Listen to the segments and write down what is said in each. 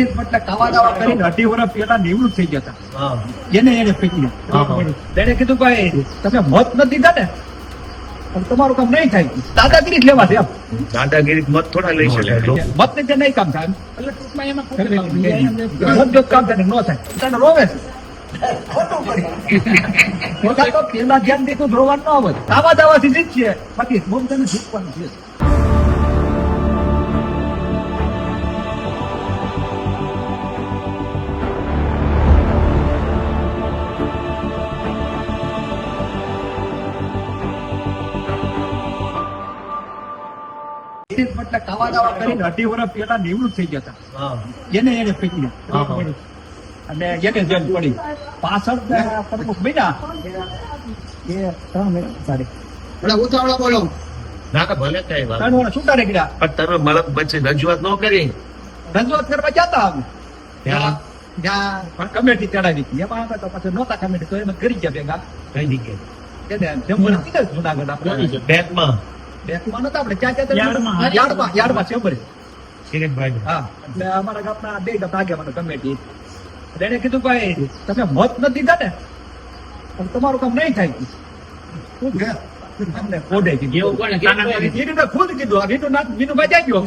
એટલે કાવા દાવા કરીને 2.5 વર્ષ પહેલા નિવૃત્ત થઈ ગયા હતા. એને પીટી તેને કીધું ભાઈ તમે મત નથી દીધા ને અને તમારું કામ નહીં થાય, દાદાગીરી જ લેવા છે એમ. દાદાગીરી મત થોડા લઈ શકાય. મત ને નહીં કામ થાય એટલે ટૂંકમાં એમાં કામ થાય ન થાય તને રોવે છે. પેલા ધ્યાન દીધું ધોવાનું ન આવે, કાવા દાવાથી જીતશે, બાકી મમતાને જીતવાનું છે. એટલે કાવા દાવા કરીને 2.5 વર્ષ પહેલા નિવૃત્ત થઈ ગયા હતા. એને પીટી અને એને જેલ પડી પાછળ પ્રમુખ બન્યા એ 3 મિનિટ સારી ઉતાવળા બોલો. ના તો ભલે કઈ વાત 3 વર્ષ છૂટા નીકળ્યા. પણ તમે મતલબ વચ્ચે રજૂઆત ન કરી? રજૂઆત કરવા જતા અમે ત્યાં ત્યાં પણ કમિટી ચડાવી હતી એમાં અમે તો પછી નહોતા કમિટી તો એમાં કરી ગયા ભેગા કઈ દીકે એને જમવાનું કીધું જુનાગઢ આપણે બેંકમાં બેંકમાં નતા આપણે યાર્ડમાં ચેમ્બરે. કિરીટભાઈ હા એટલે અમારા ગામના 2 ગામ આગેવાનો કમિટી એને કીધું ભાઈ તમે મત નથી દીધા ને અને તમારું કામ નહીં થાય. અમને કોડે કીધું વીનુભાઈ ખુદ કીધું આ વીનુભાઈ જાય ગયો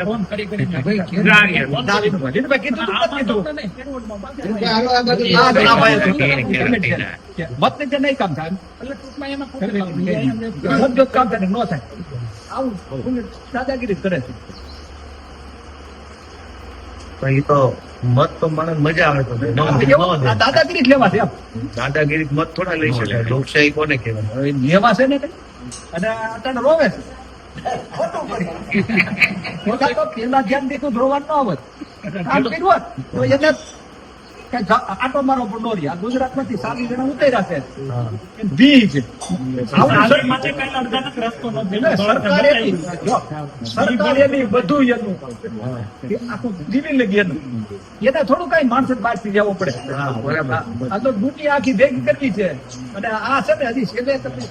ફોન કરી વીનુભાઈ કીધું મત ને નહીં કામ થાય એટલે ટૂંકમાં એમાં કામ થાય ન થાય આવું દાદાગીરી કરે છે. એ તો મત તો મને મજા આવે તો દાદાગીરી જ લેવા છે એમ. દાદાગીરી મત થોડા લઈ શકાય. લોકશાહી કોને કહેવાય? હવે લેવા છે ને અને અત્યારે રોવે છે. પેલા ધ્યાન દીધું ધોવાનું ન આવે, કામ કર્યું હોત તો એને કઈ આટો મારો પણ નો રહે. ગુજરાત માંથી 40 જણા ઉતર્યા છે દી છે. સરકાર એની બધું એનું આખું દિલ્હી લગી એનું એને થોડું કઈ માણસ બહાર થી જવું પડે. આ તો દુનિયા આખી ભેગી કરવી છે અને આ છે ને હજી છેલ્લે તમને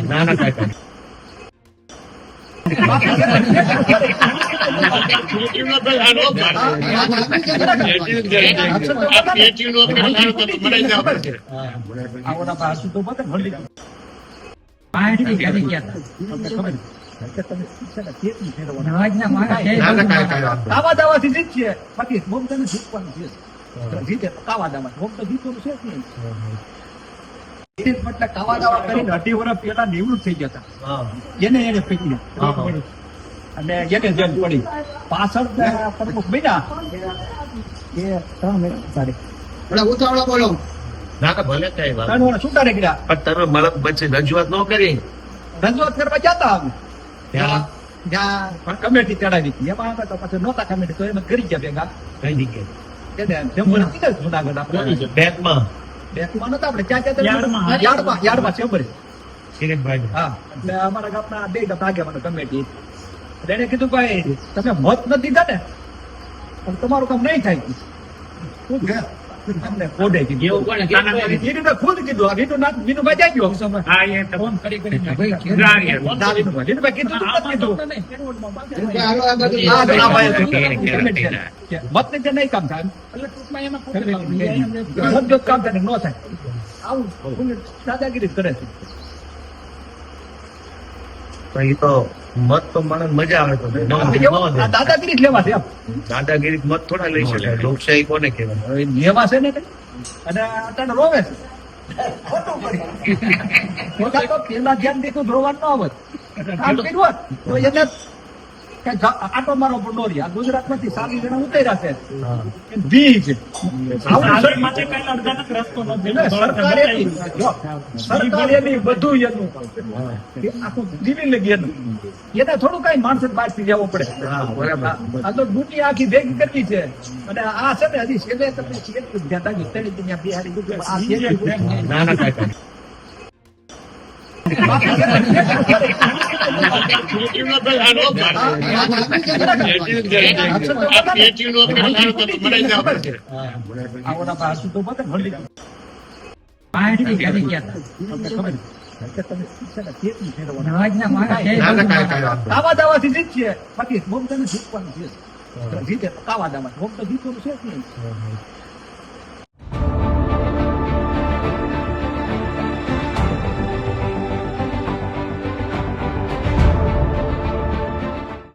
ના ના કાકા કાવા દાવાથી જીતશે, બાકી મમતાને જીતવાનું છે. જીતે કાવા દાવા મમતા જીતવાનું છે જ નહીં. એટલે કાવા દાવા કરીને 2.5 વર્ષ પહેલા નિવૃત્ત થઈ ગયા હતા. એને પીટી અને એને જેલ પડી પાછળ પ્રમુખ બન્યા એ 3 મિનિટ સારી ઉતાવળા બોલો. ના તો ભલે કઈ વાત 3 વર્ષ છૂટા નીકળ્યા. પણ તમે મતલબ વચ્ચે રજૂઆત ન કરી? રજૂઆત કરવા જતા અમે ત્યાં ત્યાં પણ કમિટી ચડાવી હતી એમાં અમે તો પછી નહોતા કમિટી તો એમાં કરી ગયા ભેગા કઈ દીકે એને જમવાનું કીધું જુનાગઢ આપણે બેંકમાં બેંકમાં નતા આપણે યાર્ડમાં ચેમ્બરે. કિરીટભાઈ હા એટલે અમારા ગામના 2 ગામ આગેવાનો કમિટી એને કીધું ભાઈ તમે મત નથી દીધા ને અને તમારું કામ નહીં થાય. અમને કોડે કીધું વીનુભાઈ ખુદ કીધું આ વીનુભાઈ જાય ગયો ફોન કરી વીનુભાઈ કીધું મત ને નહીં કામ થાય એટલે ટૂંકમાં એમાં કામ થાય ન થાય આવું દાદાગીરી કરે છે. એ તો મત તો મને મજા આવે તો દાદાગીરી જ લેવા છે એમ. દાદાગીરી મત થોડા લઈ શકાય. લોકશાહી કોને કહેવાય? હવે લેવા છે ને અને અત્યારે રોવે છે. પેલા ધ્યાન દીધું ધોવાનું ન આવે, કામ કર્યું હોત તો એને કઈ આટો મારો પણ નો રહે. ગુજરાત માંથી 40 જણા ઉતર્યા છે દી છે. સરકાર એની બધું એનું આખું દિલ્હી લગી એનું એને થોડું કઈ માણસ બહાર થી જવું પડે. આ તો દુનિયા આખી ભેગી કરવી છે અને આ છે ને હજી છેલ્લે તમને ના ના કાકા એટલે તમે છે ને કેટલી ફેરવવાના. નવાજના માણસ છે. ના, ના, કાંઈ વાંધો નહીં. કાવા દાવાથી જીતશે બાકી મમતાને જીતવાનું છે જીતે કાવા દાવા મમતા જીતવાનું છે જ નહીં.